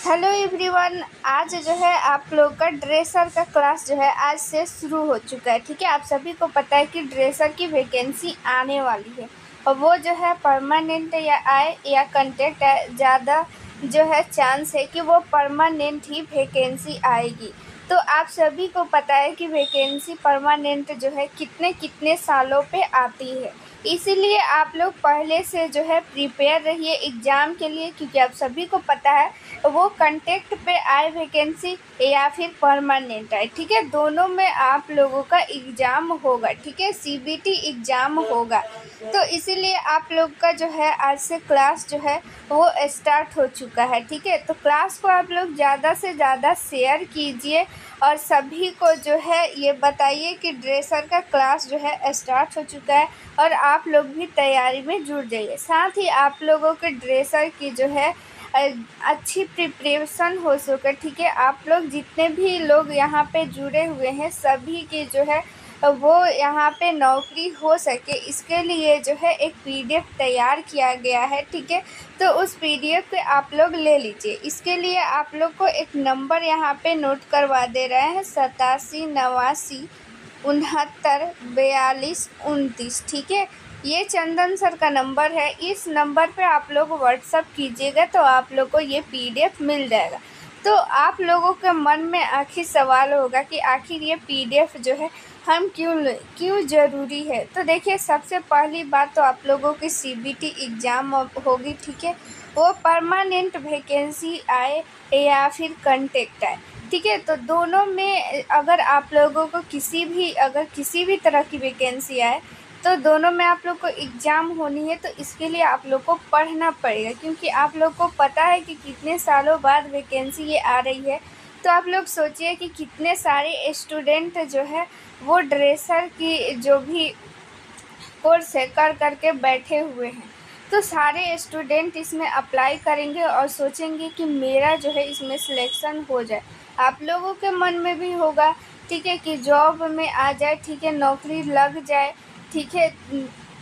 Hello everyone. आज जो है आप लोग का ड्रेसर का क्लास जो है आज से शुरू हो चुका है। ठीक है, आप सभी को पता है कि ड्रेसर की वैकेंसी आने वाली है और वो जो है परमानेंट या आए या कंटेक्ट है, ज़्यादा जो है चांस है कि वो परमानेंट ही वैकेंसी आएगी। तो आप सभी को पता है कि वैकेंसी परमानेंट जो है कितने कितने सालों पे आती है, इसीलिए आप लोग पहले से जो है प्रिपेयर रहिए एग्ज़ाम के लिए, क्योंकि आप सभी को पता है वो कंटेक्ट पे आए वैकेंसी या फिर परमानेंट आए। ठीक है, दोनों में आप लोगों का एग्ज़ाम होगा। ठीक है, सीबीटी एग्ज़ाम होगा। तो इसीलिए आप लोग का जो है आज से क्लास जो है वो स्टार्ट हो चुका है। ठीक है, तो क्लास को आप लोग ज़्यादा से ज़्यादा शेयर कीजिए और सभी को जो है ये बताइए कि ड्रेसर का क्लास जो है स्टार्ट हो चुका है और आप लोग भी तैयारी में जुट जाइए। साथ ही आप लोगों के ड्रेसर की जो है अच्छी प्रिपरेशन हो सके। ठीक है, आप लोग जितने भी लोग यहाँ पे जुड़े हुए हैं सभी की जो है वो यहाँ पे नौकरी हो सके, इसके लिए जो है एक पीडीएफ तैयार किया गया है। ठीक है, तो उस पीडीएफ पे आप लोग ले लीजिए। इसके लिए आप लोग को एक नंबर यहाँ पे नोट करवा दे रहे हैं 87 89 69 42 29। ठीक है, ये चंदन सर का नंबर है। इस नंबर पे आप लोग व्हाट्सअप कीजिएगा तो आप लोग को ये पीडीएफ मिल जाएगा। तो आप लोगों के मन में आखिर सवाल होगा कि आखिर ये पीडीएफ जो है हम क्यों ज़रूरी है। तो देखिए, सबसे पहली बात तो आप लोगों की सीबीटी एग्ज़ाम होगी। ठीक है, वो परमानेंट वैकेंसी आए या फिर कंटेक्ट आए। ठीक है, तो दोनों में अगर आप लोगों को किसी भी तरह की वैकेंसी आए तो दोनों में आप लोग को एग्ज़ाम होनी है। तो इसके लिए आप लोग को पढ़ना पड़ेगा, क्योंकि आप लोग को पता है कि कितने सालों बाद वैकेंसी ये आ रही है। तो आप लोग सोचिए कि कितने सारे स्टूडेंट जो है वो ड्रेसर की जो भी कोर्स है कर के बैठे हुए हैं। तो सारे स्टूडेंट इसमें अप्लाई करेंगे और सोचेंगे कि मेरा जो है इसमें सिलेक्शन हो जाए। आप लोगों के मन में भी होगा, ठीक है, कि जॉब में आ जाए, ठीक है, नौकरी लग जाए, ठीक है,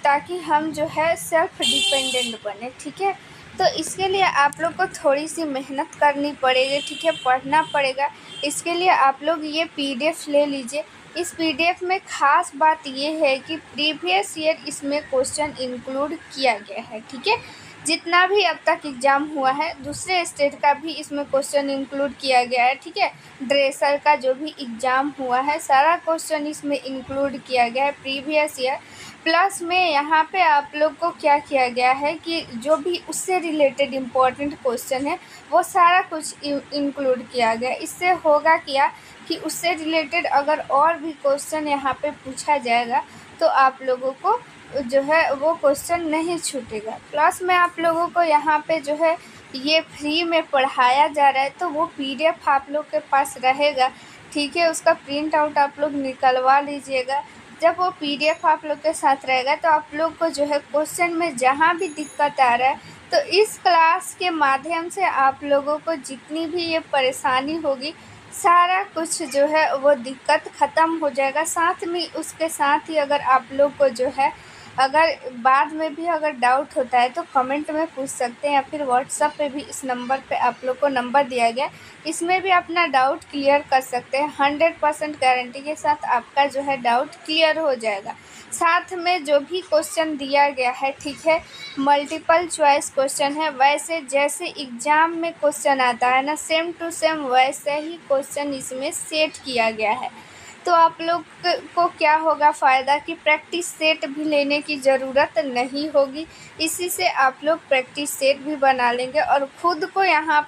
ताकि हम जो है सेल्फ डिपेंडेंट बने। ठीक है, तो इसके लिए आप लोग को थोड़ी सी मेहनत करनी पड़ेगी। ठीक है, पढ़ना पड़ेगा। इसके लिए आप लोग ये पीडीएफ ले लीजिए। इस पीडीएफ में ख़ास बात ये है कि प्रीवियस ईयर इसमें क्वेश्चन इंक्लूड किया गया है। ठीक है, जितना भी अब तक एग्ज़ाम हुआ है दूसरे स्टेट का भी इसमें क्वेश्चन इंक्लूड किया गया है। ठीक है, ड्रेसर का जो भी एग्ज़ाम हुआ है सारा क्वेश्चन इसमें इंक्लूड किया गया है प्रीवियस ईयर। प्लस में यहाँ पे आप लोग को क्या किया गया है कि जो भी उससे रिलेटेड इम्पोर्टेंट क्वेश्चन है वो सारा कुछ इंक्लूड किया गया। इससे होगा क्या कि उससे रिलेटेड अगर और भी क्वेश्चन यहाँ पे पूछा जाएगा तो आप लोगों को जो है वो क्वेश्चन नहीं छूटेगा। प्लस में आप लोगों को यहाँ पे जो है ये फ्री में पढ़ाया जा रहा है, तो वो पीडीएफ आप लोग के पास रहेगा। ठीक है, उसका प्रिंट आउट आप लोग निकलवा लीजिएगा। जब वो पीडीएफ आप लोग के साथ रहेगा तो आप लोग को जो है क्वेश्चन में जहाँ भी दिक्कत आ रहा है तो इस क्लास के माध्यम से आप लोगों को जितनी भी ये परेशानी होगी सारा कुछ जो है वो दिक्कत ख़त्म हो जाएगा। साथ में उसके साथ ही अगर आप लोग को जो है अगर बाद में भी अगर डाउट होता है तो कमेंट में पूछ सकते हैं, या फिर व्हाट्सएप पे भी इस नंबर पे आप लोग को नंबर दिया गया, इसमें भी अपना डाउट क्लियर कर सकते हैं। 100% गारंटी के साथ आपका जो है डाउट क्लियर हो जाएगा। साथ में जो भी क्वेश्चन दिया गया है, ठीक है, मल्टीपल चॉइस क्वेश्चन है। वैसे जैसे एग्ज़ाम में क्वेश्चन आता है ना, सेम टू सेम वैसे ही क्वेश्चन इसमें सेट किया गया है। तो आप लोग को क्या होगा फ़ायदा कि प्रैक्टिस सेट भी लेने की ज़रूरत नहीं होगी। इसी से आप लोग प्रैक्टिस सेट भी बना लेंगे और ख़ुद को यहाँ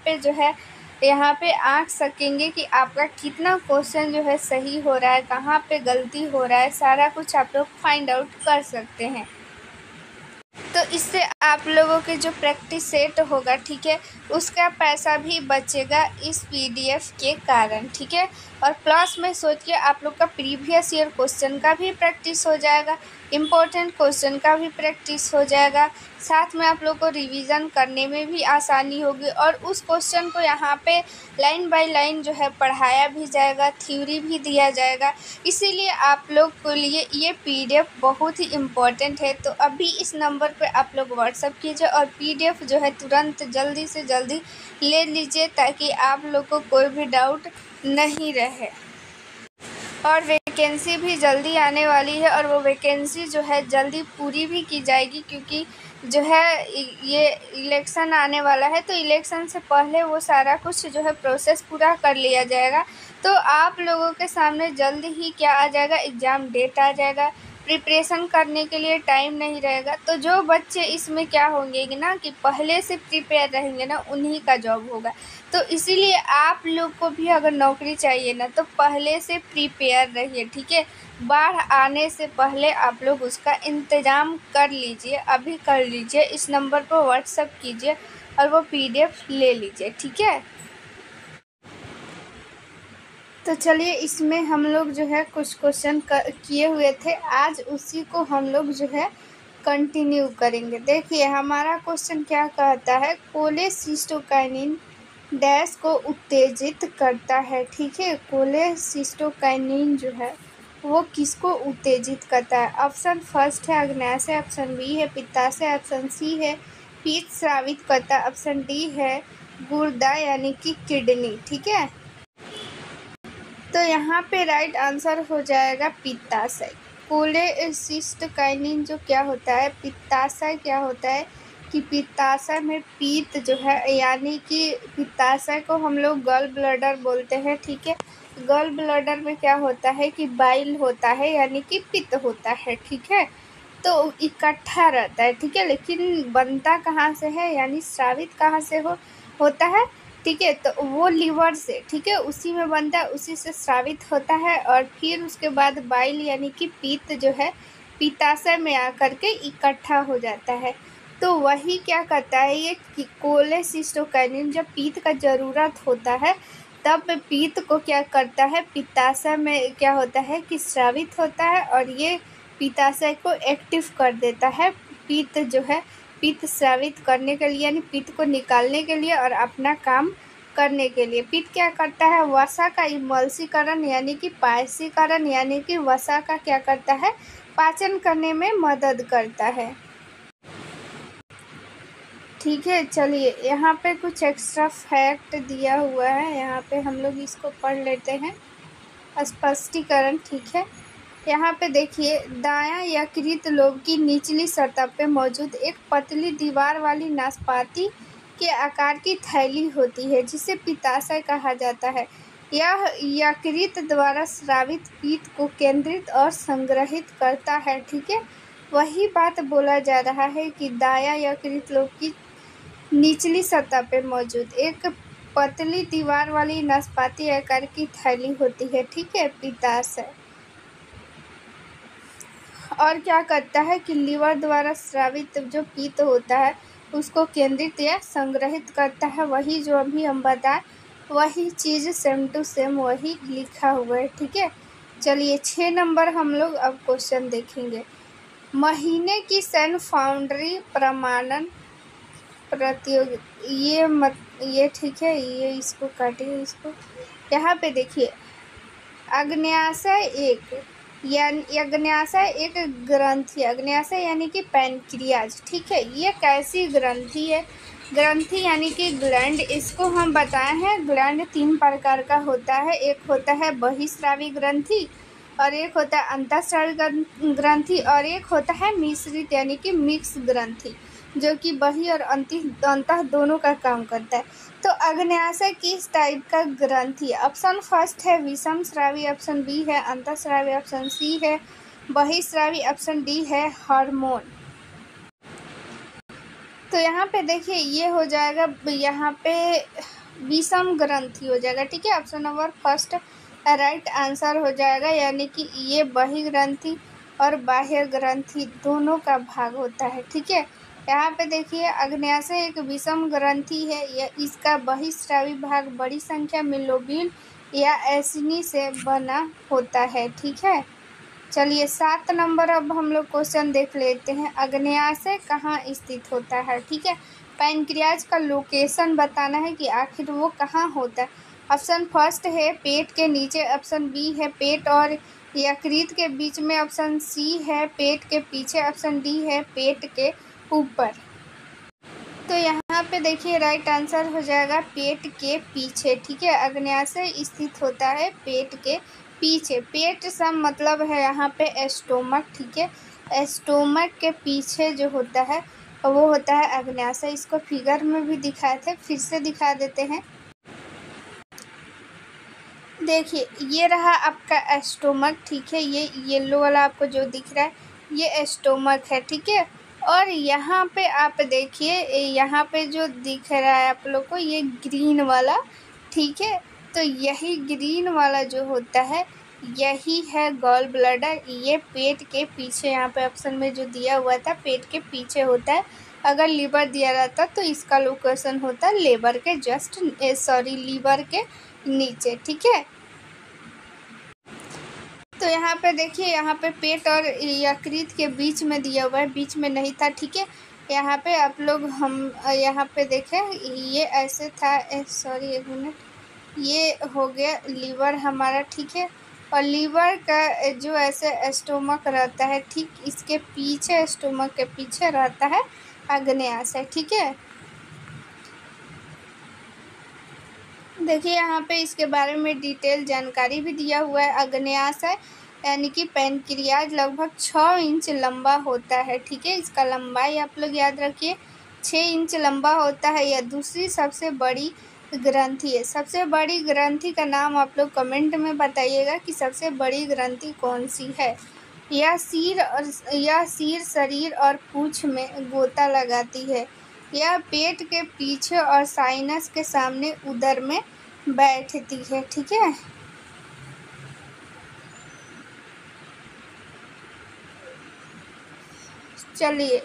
पे आँक सकेंगे कि आपका कितना क्वेश्चन जो है सही हो रहा है, कहाँ पे गलती हो रहा है, सारा कुछ आप लोग फाइंड आउट कर सकते हैं। तो इससे आप लोगों के जो प्रैक्टिस सेट होगा, ठीक है, उसका पैसा भी बचेगा इस पीडीएफ के कारण। ठीक है, और प्लस में सोचिए आप लोग का प्रीवियस ईयर क्वेश्चन का भी प्रैक्टिस हो जाएगा, इम्पोर्टेंट क्वेश्चन का भी प्रैक्टिस हो जाएगा, साथ में आप लोग को रिवीजन करने में भी आसानी होगी और उस क्वेश्चन को यहाँ पे लाइन बाय लाइन जो है पढ़ाया भी जाएगा, थ्योरी भी दिया जाएगा। इसीलिए आप लोग के लिए ये PDF बहुत ही इम्पोर्टेंट है। तो अभी इस नंबर पे आप लोग व्हाट्सअप कीजिए और PDF जो है तुरंत जल्दी से जल्दी ले लीजिए ताकि आप लोग को कोई भी डाउट नहीं रहे। और वैकेंसी भी जल्दी आने वाली है और वो वैकेंसी जो है जल्दी पूरी भी की जाएगी, क्योंकि जो है ये इलेक्शन आने वाला है, तो इलेक्शन से पहले वो सारा कुछ जो है प्रोसेस पूरा कर लिया जाएगा। तो आप लोगों के सामने जल्द ही क्या आ जाएगा, एग्ज़ाम डेट आ जाएगा, प्रिपरेशन करने के लिए टाइम नहीं रहेगा। तो जो बच्चे इसमें क्या होंगे ना कि पहले से प्रिपेयर रहेंगे ना, उन्हीं का जॉब होगा। तो इसीलिए आप लोग को भी अगर नौकरी चाहिए ना तो पहले से प्रिपेयर रहिए, ठीक है। बाढ़ आने से पहले आप लोग उसका इंतज़ाम कर लीजिए, अभी कर लीजिए। इस नंबर पर व्हाट्सएप कीजिए और वो PDF ले लीजिए, ठीक है। तो चलिए, इसमें हम लोग जो है कुछ क्वेश्चन किए हुए थे, आज उसी को हम लोग जो है कंटिन्यू करेंगे। देखिए हमारा क्वेश्चन क्या कहता है, कोलेसिस्टोकाइनिन डैश को उत्तेजित करता है, ठीक है। कोलेसिस्टोकाइनिन जो है वो किसको उत्तेजित करता है? ऑप्शन फर्स्ट है अग्न्याशय, ऑप्शन बी है पित्ताशय, ऑप्शन सी है पित्त स्रावित करता, ऑप्शन डी है गुर्दा यानी कि किडनी, ठीक है। तो यहाँ पे राइट आंसर हो जाएगा पित्ताशय। कोलेसिस्टोकाइनिन जो क्या होता है, पित्ताशय क्या होता है कि पित्ताशय में पित्त जो है, यानी कि पित्ताशय को हम लोग गॉल ब्लैडर बोलते हैं, ठीक है। गॉल ब्लैडर में क्या होता है कि बाइल होता है, यानी कि पित्त होता है, ठीक है। तो इकट्ठा रहता है, ठीक है, लेकिन बनता कहाँ से है, यानी स्रावित कहाँ से होता है, ठीक है। तो वो लीवर से, ठीक है, उसी में बनता है, उसी से स्रावित होता है और फिर उसके बाद बाइल यानी कि पित्त जो है पित्ताशय में आकर के इकट्ठा हो जाता है। तो वही क्या करता है ये कोलेसिस्टोकाइनिन, जब पित्त का ज़रूरत होता है तब पित्त को क्या करता है, पित्ताशय में क्या होता है कि स्रावित होता है और ये पित्ताशय को एक्टिव कर देता है, पित्त जो है पित्त स्रावित करने के लिए, यानी पित्त को निकालने के लिए और अपना काम करने के लिए। पित्त क्या करता है, वसा का इमल्सीकरण यानी कि पायसीकरण, यानी कि वसा का क्या करता है, पाचन करने में मदद करता है, ठीक है। चलिए यहाँ पे कुछ एक्स्ट्रा फैक्ट दिया हुआ है, यहाँ पे हम लोग इसको पढ़ लेते हैं, स्पष्टीकरण, ठीक है। यहाँ पे देखिए, दायां यकृत लोब की निचली सतह पे मौजूद एक पतली दीवार वाली नाशपाती के आकार की थैली होती है जिसे पित्ताशय कहा जाता है। यह यकृत द्वारा स्रावित पित्त को केंद्रित और संग्रहित करता है, ठीक है। वही बात बोला जा रहा है कि दायां यकृत लोब की निचली सतह पे मौजूद एक पतली दीवार वाली नाशपाती आकार की थैली होती है, ठीक है, पित्ताशय। और क्या करता है कि लीवर द्वारा स्रावित जो पित्त होता है उसको केंद्रित या संग्रहित करता है। वही जो अभी हम बताएं वही चीज़ सेम टू सेम वही लिखा हुआ है, ठीक है। चलिए 6 नंबर हम लोग अब क्वेश्चन देखेंगे। महीने की सैन फाउंड्री प्रमाणन प्रतियोगी, ये ठीक है, ये इसको काटिए, इसको यहाँ पे देखिए, अग्न्याशय एक ग्रंथि, अग्न्याशय यानी कि पैनक्रियाज, ठीक है। ये कैसी ग्रंथि है, ग्रंथि यानी कि ग्लैंड, इसको हम बताए हैं। ग्लैंड 3 प्रकार का होता है, एक होता है बहिस्रावी ग्रंथि और एक होता है अंतःस्रावी ग्रंथि और एक होता है मिश्रित यानी कि मिक्स ग्रंथि, जो कि बहि और अंतः दोनों का काम करता है। तो अग्न्याशय किस टाइप का ग्रंथि? ऑप्शन फर्स्ट है विषम स्रावी, ऑप्शन बी है अंतःस्रावी, ऑप्शन सी है बहिस्रावी, ऑप्शन डी है हार्मोन। तो यहाँ पे देखिए ये हो जाएगा, यहाँ पे विषम ग्रंथि हो जाएगा, ठीक है। Option number first right answer हो जाएगा, यानी कि ये बहिर्ग्रंथि और बाह्य ग्रंथि दोनों का भाग होता है, ठीक है। यहाँ पे देखिए अग्न्याशय एक विषम ग्रंथि है, यह इसका बहिस्रावी भाग बड़ी संख्या में लोब्यूल या एसिनी से बना होता है। ठीक है, चलिए 7 नंबर अब हम लोग क्वेश्चन देख लेते हैं। अग्न्याशय कहाँ स्थित होता है। ठीक है, पैनक्रियाज का लोकेशन बताना है कि आखिर वो कहाँ होता है। ऑप्शन फर्स्ट है पेट के नीचे, ऑप्शन बी है पेट और यकृत के बीच में, ऑप्शन सी है पेट के पीछे, ऑप्शन डी है पेट के ऊपर। तो यहाँ पे देखिए राइट आंसर हो जाएगा पेट के पीछे। ठीक है, अग्न्याशय स्थित होता है पेट के पीछे। पेट सब मतलब है यहाँ पे एस्टोमक। ठीक है, एस्टोमक के पीछे जो होता है वो होता है अग्न्याशय। इसको फिगर में भी दिखाए थे, फिर से दिखा देते हैं। देखिए ये रहा आपका एस्टोमक। ठीक है, ये येलो वाला आपको जो दिख रहा है ये एस्टोमक है। ठीक है, और यहाँ पे आप देखिए यहाँ पे जो दिख रहा है आप लोग को ये ग्रीन वाला। ठीक है, तो यही ग्रीन वाला जो होता है यही है गॉल ब्लैडर। ये पेट के पीछे, यहाँ पे ऑप्शन में जो दिया हुआ था पेट के पीछे होता है। अगर लीवर दिया रहता तो इसका लोकेशन होता लीवर के लीवर के नीचे। ठीक है, तो यहाँ पे देखिए यहाँ पे पेट और यकृत के बीच में दिया हुआ है, बीच में नहीं था। ठीक है, यहाँ पे आप लोग हम यहाँ पे देखें ये ऐसे था, एक मिनट, ये हो गया लीवर हमारा। ठीक है, और लीवर का जो ऐसे एस्टोमक रहता है ठीक इसके पीछे, एस्टोमक के पीछे रहता है अग्न्याशय। ठीक है, देखिए यहाँ पे इसके बारे में डिटेल जानकारी भी दिया हुआ है। अग्न्याशय यानी कि पैनक्रियाज लगभग 6 इंच लंबा होता है। ठीक है, इसका लंबाई आप लोग याद रखिए 6 इंच लंबा होता है। यह दूसरी सबसे बड़ी ग्रंथि है। सबसे बड़ी ग्रंथि का नाम आप लोग कमेंट में बताइएगा कि सबसे बड़ी ग्रंथि कौन सी है। यह सिर, शरीर और पूँछ में गोता लगाती है। यह पेट के पीछे और साइनस के सामने उदर में बैठती है। ठीक है, चलिए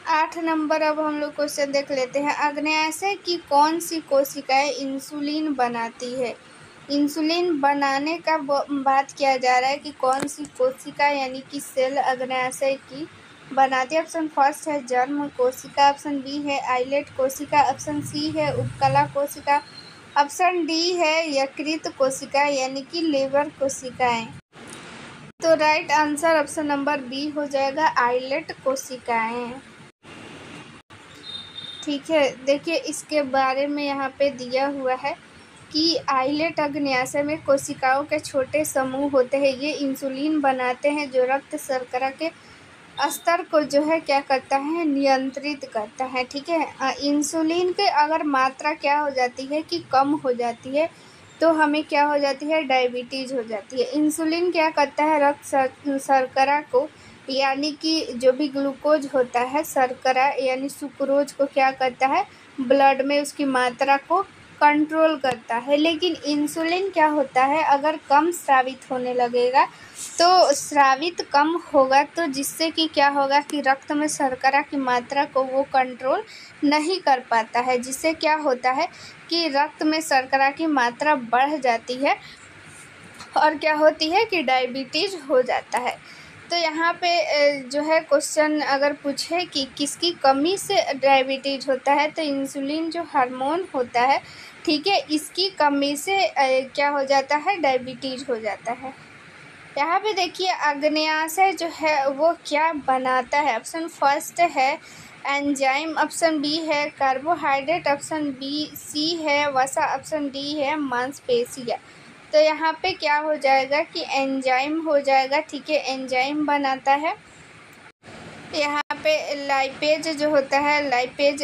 8 नंबर अब हम लोग क्वेश्चन देख लेते हैं। अग्न्याशय की कौन सी कोशिकाएं इंसुलिन बनाती है। इंसुलिन बनाने का बात किया जा रहा है कि कौन सी कोशिका यानी कि सेल अग्न्याशय की बनाती है। ऑप्शन फर्स्ट है जर्म कोशिका, ऑप्शन बी है आइलेट कोशिका, ऑप्शन सी है उपकला कोशिका, ऑप्शन डी है यकृत कोशिका यानी कि लीवर कोशिकाएं। तो right answer option number B हो जाएगा आइलेट कोशिकाएं। ठीक है, देखिए इसके बारे में यहाँ पे दिया हुआ है कि आइलेट अग्न्याशय में कोशिकाओं के छोटे समूह होते हैं। ये इंसुलिन बनाते हैं जो रक्त शर्करा के स्तर को जो है क्या करता है, नियंत्रित करता है। ठीक है, इंसुलिन के अगर मात्रा क्या हो जाती है कि कम हो जाती है तो हमें क्या हो जाती है, डायबिटीज़ हो जाती है। इंसुलिन क्या करता है, रक्त शर्करा को यानी कि जो भी ग्लूकोज होता है, शर्करा यानी सुक्रोज को क्या करता है, ब्लड में उसकी मात्रा को कंट्रोल करता है। लेकिन इंसुलिन क्या होता है, अगर कम स्रावित होने लगेगा तो स्रावित कम होगा तो जिससे कि क्या होगा कि रक्त में शर्करा की मात्रा को वो कंट्रोल नहीं कर पाता है, जिससे क्या होता है कि रक्त में शर्करा की मात्रा बढ़ जाती है और क्या होती है कि डायबिटीज़ हो जाता है। तो यहाँ पे जो है क्वेश्चन अगर पूछे कि किसकी कमी से डायबिटीज़ होता है तो इंसुलिन जो हार्मोन होता है, ठीक है, इसकी कमी से क्या हो जाता है, डायबिटीज़ हो जाता है। यहाँ पे देखिए अग्न्याशय जो है वो क्या बनाता है। ऑप्शन फर्स्ट है एंजाइम, ऑप्शन बी है कार्बोहाइड्रेट, ऑप्शन सी है वसा, ऑप्शन डी है मांसपेशियाँ। तो यहाँ पे क्या हो जाएगा कि एंजाइम हो जाएगा। ठीक है, एंजाइम बनाता है। यहाँ पे लाइपेज जो होता है, लाइपेज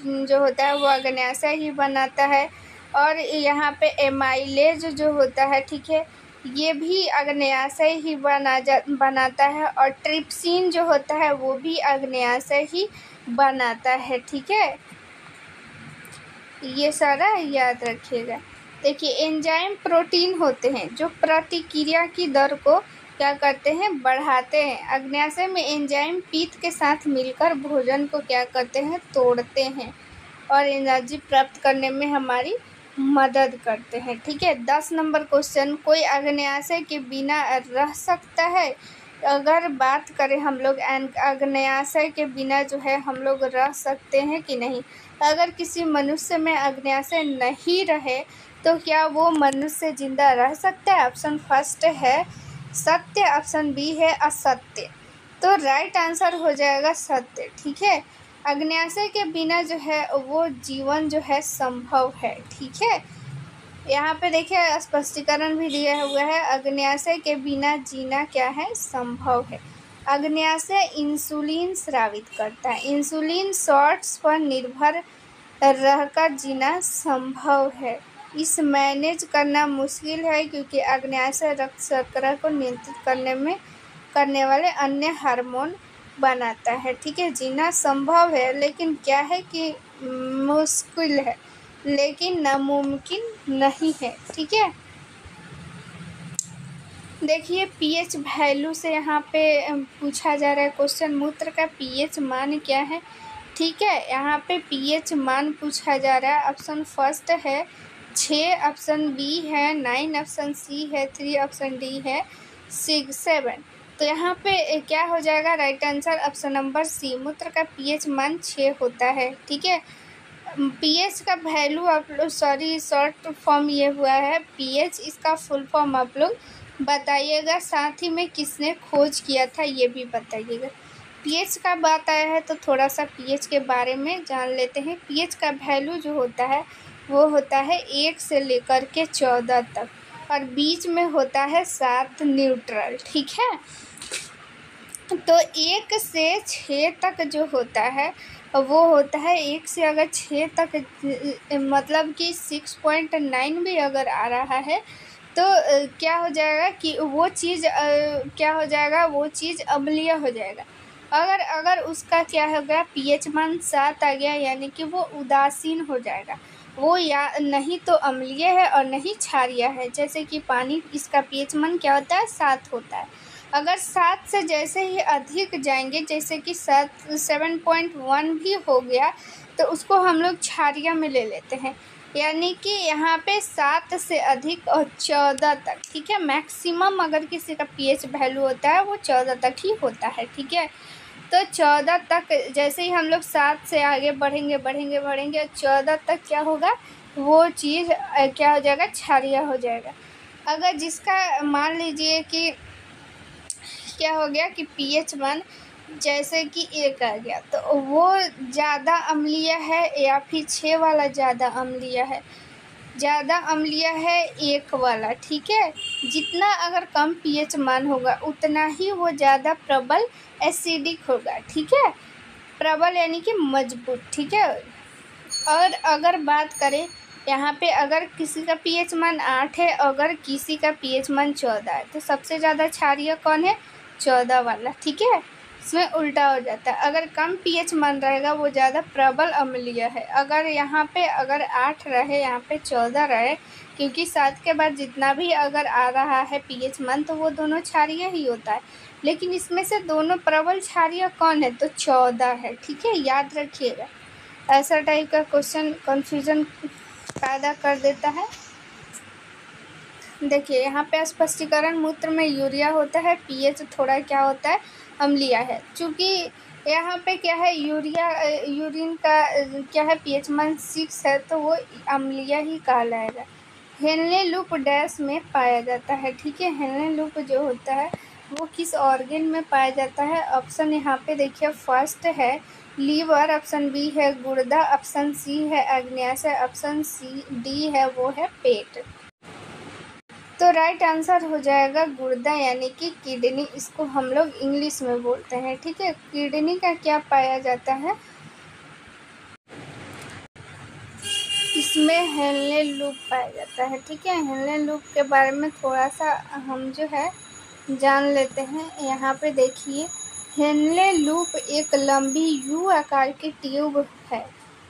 जो होता है वो अग्न्याशय ही बनाता है। और यहाँ पे एमाइलेज जो होता है, ठीक है, ये भी अग्न्याशय ही बनाता है। और ट्रिप्सिन जो होता है वो भी अग्न्याशय ही बनाता है। ठीक है, ये सारा याद रखिएगा। देखिए एंजाइम प्रोटीन होते हैं जो प्रतिक्रिया की दर को क्या करते हैं, बढ़ाते हैं। अग्न्याशय में एंजाइम पीत के साथ मिलकर भोजन को क्या करते हैं, तोड़ते हैं। और एनर्जी प्राप्त करने में हमारी मदद करते हैं। ठीक है, 10 नंबर क्वेश्चन, कोई अग्न्याशय के बिना रह सकता है? अगर बात करें हम लोग अग्न्याशय के बिना जो है हम लोग रह सकते हैं कि नहीं, अगर किसी मनुष्य में अग्न्याशय नहीं रहे तो क्या वो मनुष्य जिंदा रह सकता है? ऑप्शन फर्स्ट है सत्य, ऑप्शन बी है असत्य। तो राइट आंसर हो जाएगा सत्य। ठीक है, अग्न्याशय के बिना जो है वो जीवन जो है संभव है। ठीक है, यहाँ पे देखिए स्पष्टीकरण भी दिया हुआ है, अग्न्याशय के बिना जीना क्या है? संभव है। अग्न्याशय इंसुलिन स्रावित करता है, इंसुलिन शॉट्स पर निर्भर रहकर जीना संभव है। इस मैनेज करना मुश्किल है क्योंकि अग्न्याशय रक्त शर्करा को नियंत्रित करने वाले अन्य हार्मोन बनाता है। ठीक है, जीना संभव है लेकिन क्या है कि मुश्किल है, लेकिन नामुमकिन नहीं है। ठीक है, देखिए पीएच वैल्यू से यहाँ पे पूछा जा रहा है क्वेश्चन, मूत्र का पीएच मान क्या है? ठीक है, यहाँ पे पीएच मान पूछा जा रहा है। ऑप्शन फर्स्ट है 6, ऑप्शन बी है 9, ऑप्शन सी है 3, ऑप्शन डी है 6, 7। तो यहाँ पे क्या हो जाएगा? Right answer option number C, मूत्र का पीएच मान 6 होता है। ठीक है, पीएच का वैल्यू आप लोग शॉर्ट फॉर्म ये हुआ है पीएच, इसका फुल फॉर्म आप लोग बताइएगा, साथ ही में किसने खोज किया था ये भी बताइएगा। पीएच का बात आया है तो थोड़ा सा पीएच के बारे में जान लेते हैं। पीएच का वैल्यू जो होता है वो होता है 1 से लेकर के 14 तक, और बीच में होता है 7 न्यूट्रल। ठीक है, तो 1 से 6 तक जो होता है वो होता है 1 से अगर 6 तक, मतलब कि 6.9 भी अगर आ रहा है तो क्या हो जाएगा कि वो चीज़ क्या हो जाएगा, वो चीज़ अम्लीय हो जाएगा। अगर उसका क्या होगा, पीएच मान 7 आ गया यानी कि वो उदासीन हो जाएगा, वो या नहीं तो अम्लीय है और नहीं क्षारीय है। जैसे कि पानी, इसका पीएच मान क्या होता है? 7 होता है। अगर 7 से जैसे ही अधिक जाएंगे, जैसे कि 7.1 भी हो गया, तो उसको हम लोग क्षारीय में ले लेते हैं। यानी कि यहाँ पे 7 से अधिक और 14 तक। ठीक है, मैक्सिमम अगर किसी का पीएच वैल्यू होता है वो 14 तक ही होता है। ठीक है, तो 14 तक जैसे ही हम लोग 7 से आगे बढ़ेंगे बढ़ेंगे बढ़ेंगे, 14 तक क्या होगा, वो चीज़ क्या हो जाएगा? क्षारीय हो जाएगा। अगर जिसका मान लीजिए कि क्या हो गया कि पीएच मान जैसे कि 1 आ गया, तो वो ज़्यादा अम्लीय है या फिर 6 वाला ज़्यादा अम्लीय है? ज़्यादा अम्लीय है 1 वाला। ठीक है, जितना अगर कम पीएच मान होगा उतना ही वो ज़्यादा प्रबल एसिडिक होगा। ठीक है, प्रबल यानी कि मजबूत। ठीक है, और अगर बात करें यहाँ पे, अगर किसी का पीएच मान 8 है, अगर किसी का पीएच मान 14 है, तो सबसे ज़्यादा क्षारीय कौन है? 14 वाला। ठीक है, इसमें उल्टा हो जाता है, अगर कम पीएच मान रहेगा वो ज़्यादा प्रबल अम्लीय है। अगर यहाँ पे अगर 8 रहे, यहाँ पे 14 रहे, क्योंकि 7 के बाद जितना भी अगर आ रहा है पीएच मान तो वो दोनों क्षारीय ही होता है, लेकिन इसमें से दोनों प्रबल क्षारीय कौन है? तो 14 है। ठीक है, याद रखिएगा, ऐसा टाइप का क्वेश्चन कन्फ्यूजन पैदा कर देता है। देखिए यहाँ पे स्पष्टीकरण, मूत्र में यूरिया होता है, पीएच थोड़ा क्या होता है? अम्लीय है। चूँकि यहाँ पे क्या है, यूरिन का क्या है, पीएच मान 6 है, तो वो अम्लीय ही कहलाएगा। हेनले लूप डैश में पाया जाता है। ठीक है, हेनले लूप जो होता है वो किस ऑर्गन में पाया जाता है? ऑप्शन यहाँ पे देखिए, फर्स्ट है लीवर, ऑप्शन बी है गुर्दा, ऑप्शन सी है अग्न्याशय, ऑप्शन डी है वो है पेट। तो राइट आंसर हो जाएगा गुर्दा यानी कि किडनी, इसको हम लोग इंग्लिश में बोलते हैं। ठीक है, किडनी का क्या पाया जाता है? इसमें हेनले लूप पाया जाता है। ठीक है, हेनले लूप के बारे में थोड़ा सा हम जो है जान लेते हैं। यहाँ पे देखिए, हेनले लूप एक लंबी यू आकार की ट्यूब है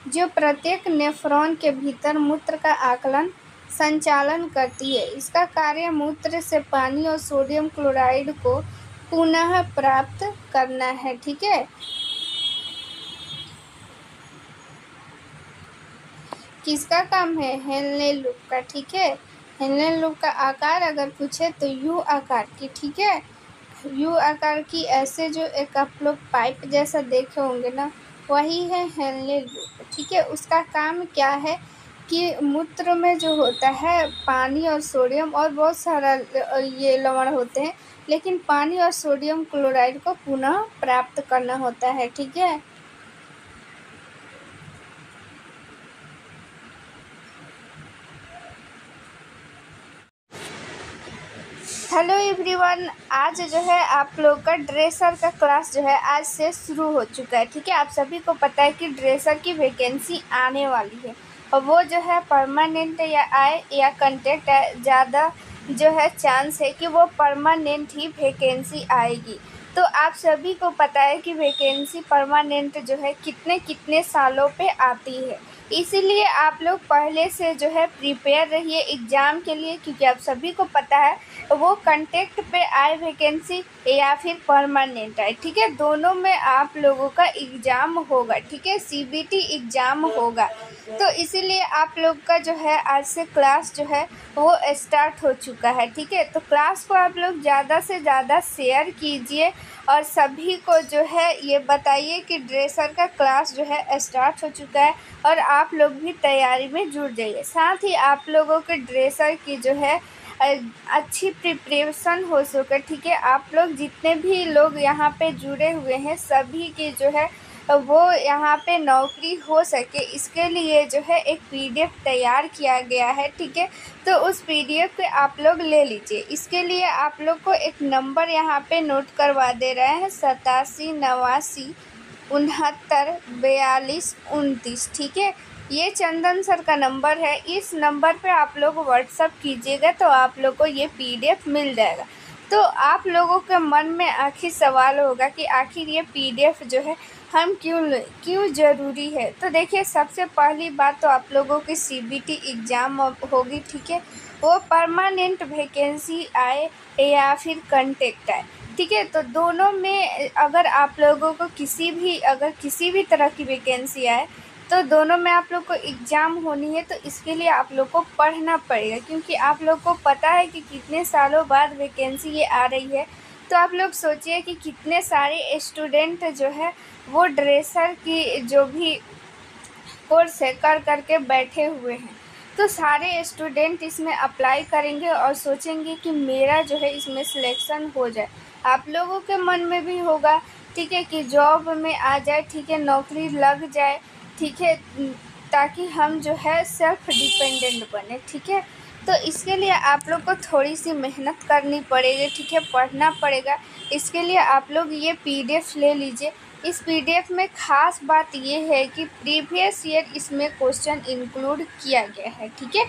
जो प्रत्येक नेफ्रॉन के भीतर मूत्र का संचालन करती है। इसका कार्य मूत्र से पानी और सोडियम क्लोराइड को पुनः प्राप्त करना है। ठीक है, किसका काम है? हेलेन लूप का। ठीक है, हेलेन लूप का आकार अगर पूछे तो यू आकार की। ठीक है, यू आकार की ऐसे जो एक आप लोग पाइप जैसा देखे होंगे ना, वही है हेलेन लूप। ठीक है, उसका काम क्या है कि मूत्र में जो होता है पानी और सोडियम और बहुत सारा ये लवण होते हैं, लेकिन पानी और सोडियम क्लोराइड को पुनः प्राप्त करना होता है। ठीक है, हेलो एवरीवन, आज जो है आप लोग का ड्रेसर का क्लास जो है आज से शुरू हो चुका है। ठीक है, आप सभी को पता है कि ड्रेसर की वैकेंसी आने वाली है और वो जो है परमानेंट या आए या कंटेक्ट है, ज़्यादा जो है चांस है कि वो परमानेंट ही वैकेंसी आएगी। तो आप सभी को पता है कि वैकेंसी परमानेंट जो है कितने कितने सालों पे आती है, इसीलिए आप लोग पहले से जो है प्रिपेयर रहिए एग्ज़ाम के लिए, क्योंकि आप सभी को पता है वो कंटेक्ट पे आए वैकेंसी या फिर परमानेंट आए। ठीक है, दोनों में आप लोगों का एग्ज़ाम होगा। ठीक है, सीबीटी एग्ज़ाम होगा, तो इसीलिए आप लोग का जो है आज से क्लास जो है वो स्टार्ट हो चुका है। ठीक है, तो क्लास को आप लोग ज़्यादा से ज़्यादा शेयर कीजिए और सभी को जो है ये बताइए कि ड्रेसर का क्लास जो है स्टार्ट हो चुका है और आप लोग भी तैयारी में जुट जाइए। साथ ही आप लोगों के ड्रेसर की जो है अच्छी प्रिपरेशन हो सके। ठीक है, आप लोग जितने भी लोग यहाँ पे जुड़े हुए हैं सभी की जो है वो यहाँ पे नौकरी हो सके, इसके लिए जो है एक पीडीएफ तैयार किया गया है। ठीक है, तो उस पीडीएफ को आप लोग ले लीजिए। इसके लिए आप लोग को एक नंबर यहाँ पे नोट करवा दे रहे हैं, 87 89 69 42 29। ठीक है, ये चंदन सर का नंबर है। इस नंबर पे आप लोग व्हाट्सअप कीजिएगा तो आप लोग को ये पीडीएफ मिल जाएगा। तो आप लोगों के मन में आखिर सवाल होगा कि आखिर ये पीडीएफ जो है हम क्यों ज़रूरी है। तो देखिए, सबसे पहली बात तो आप लोगों की सीबीटी एग्ज़ाम होगी। ठीक है, वो परमानेंट वैकेंसी आए या फिर कंटेक्ट आए। ठीक है, तो दोनों में अगर आप लोगों को किसी भी तरह की वैकेंसी आए तो दोनों में आप लोग को एग्ज़ाम होनी है। तो इसके लिए आप लोग को पढ़ना पड़ेगा, क्योंकि आप लोग को पता है कि कितने सालों बाद वैकेंसी ये आ रही है। तो आप लोग सोचिए कि कितने सारे स्टूडेंट जो है वो ड्रेसर की जो भी कोर्स है कर के बैठे हुए हैं। तो सारे स्टूडेंट इसमें अप्लाई करेंगे और सोचेंगे कि मेरा जो है इसमें सिलेक्शन हो जाए। आप लोगों के मन में भी होगा, ठीक है, कि जॉब में आ जाए, ठीक है, नौकरी लग जाए, ठीक है, ताकि हम जो है सेल्फ डिपेंडेंट बने। ठीक है, तो इसके लिए आप लोग को थोड़ी सी मेहनत करनी पड़ेगी। ठीक है, पढ़ना पड़ेगा। इसके लिए आप लोग ये पीडीएफ ले लीजिए। इस पीडीएफ में ख़ास बात ये है कि प्रीवियस ईयर इसमें क्वेश्चन इंक्लूड किया गया है। ठीक है,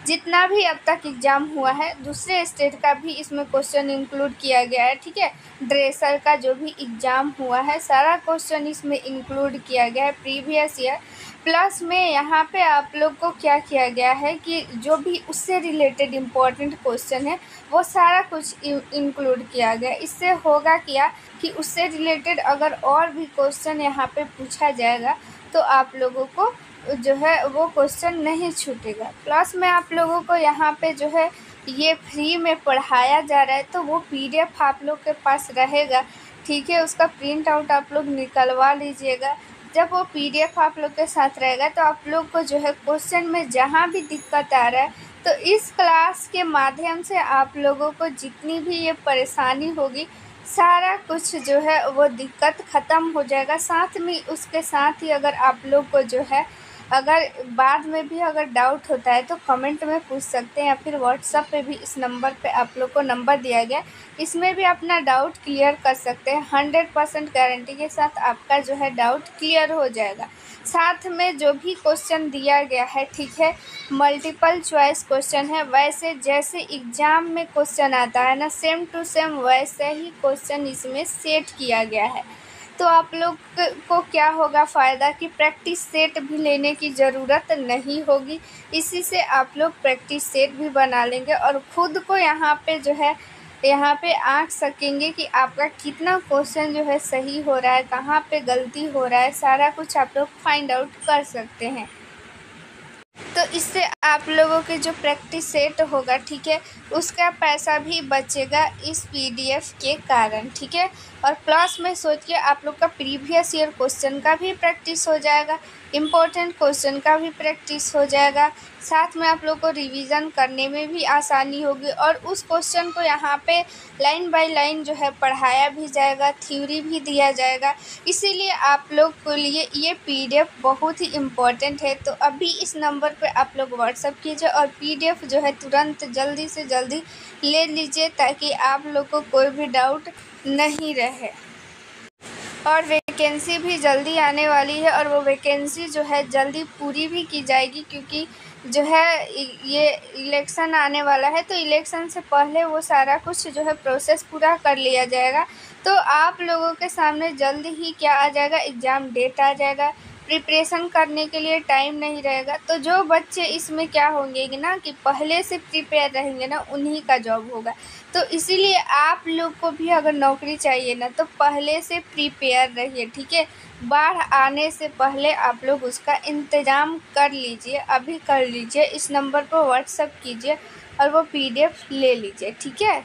जितना भी अब तक एग्ज़ाम हुआ है दूसरे स्टेट का भी इसमें क्वेश्चन इंक्लूड किया गया है। ठीक है, ड्रेसर का जो भी एग्ज़ाम हुआ है सारा क्वेश्चन इसमें इंक्लूड किया गया है प्रीवियस ईयर। प्लस में यहाँ पे आप लोग को क्या किया गया है कि जो भी उससे रिलेटेड इम्पोर्टेंट क्वेश्चन है वो सारा कुछ इंक्लूड किया गया। इससे होगा क्या कि उससे रिलेटेड अगर और भी क्वेश्चन यहाँ पे पूछा जाएगा तो आप लोगों को जो है वो क्वेश्चन नहीं छूटेगा। प्लस में आप लोगों को यहाँ पे जो है ये फ्री में पढ़ाया जा रहा है, तो वो पीडीएफ आप लोग के पास रहेगा। ठीक है, उसका प्रिंट आउट आप लोग निकलवा लीजिएगा। जब वो पीडीएफ आप लोग के साथ रहेगा तो आप लोग को जो है क्वेश्चन में जहाँ भी दिक्कत आ रहा है तो इस क्लास के माध्यम से आप लोगों को जितनी भी ये परेशानी होगी सारा कुछ जो है वो दिक्कत ख़त्म हो जाएगा। साथ में उसके साथ ही अगर आप लोग को जो है अगर बाद में भी अगर डाउट होता है तो कमेंट में पूछ सकते हैं, या फिर व्हाट्सएप पे भी इस नंबर पे आप लोग को नंबर दिया गया, इसमें भी अपना डाउट क्लियर कर सकते हैं। 100% गारंटी के साथ आपका जो है डाउट क्लियर हो जाएगा। साथ में जो भी क्वेश्चन दिया गया है, ठीक है, मल्टीपल चॉइस क्वेश्चन है। वैसे जैसे एग्ज़ाम में क्वेश्चन आता है ना, सेम टू सेम वैसे ही क्वेश्चन इसमें सेट किया गया है। तो आप लोग को क्या होगा फ़ायदा कि प्रैक्टिस सेट भी लेने की ज़रूरत नहीं होगी। इसी से आप लोग प्रैक्टिस सेट भी बना लेंगे और ख़ुद को यहाँ पे आँक सकेंगे कि आपका कितना क्वेश्चन जो है सही हो रहा है, कहाँ पे गलती हो रहा है, सारा कुछ आप लोग फाइंड आउट कर सकते हैं। तो इससे आप लोगों के जो प्रैक्टिस सेट होगा, ठीक है, उसका पैसा भी बचेगा इस पीडीएफ के कारण, ठीक है। और प्लस में सोचिए आप लोग का प्रीवियस ईयर क्वेश्चन का भी प्रैक्टिस हो जाएगा, इम्पोर्टेंट क्वेश्चन का भी प्रैक्टिस हो जाएगा, साथ में आप लोग को रिवीजन करने में भी आसानी होगी और उस क्वेश्चन को यहाँ पे लाइन बाय लाइन जो है पढ़ाया भी जाएगा, थ्योरी भी दिया जाएगा। इसीलिए आप लोग के लिए ये पीडीएफ बहुत ही इम्पोर्टेंट है। तो अभी इस नंबर पे आप लोग व्हाट्सअप कीजिए और पीडीएफ जो है तुरंत जल्दी से जल्दी ले लीजिए, ताकि आप लोग को कोई भी डाउट नहीं रहे। और वैकेंसी भी जल्दी आने वाली है और वो वैकेंसी जो है जल्दी पूरी भी की जाएगी, क्योंकि जो है ये इलेक्शन आने वाला है, तो इलेक्शन से पहले वो सारा कुछ जो है प्रोसेस पूरा कर लिया जाएगा। तो आप लोगों के सामने जल्द ही क्या आ जाएगा, एग्ज़ाम डेट आ जाएगा, प्रिपरेशन करने के लिए टाइम नहीं रहेगा। तो जो बच्चे इसमें क्या होंगे कि ना कि पहले से प्रिपेयर रहेंगे ना, उन्हीं का जॉब होगा। तो इसीलिए आप लोग को भी अगर नौकरी चाहिए ना, तो पहले से प्रिपेयर रहिए, ठीक है। बाढ़ आने से पहले आप लोग उसका इंतज़ाम कर लीजिए, अभी कर लीजिए। इस नंबर पर व्हाट्सएप कीजिए और वो पीडीएफ ले लीजिए, ठीक है।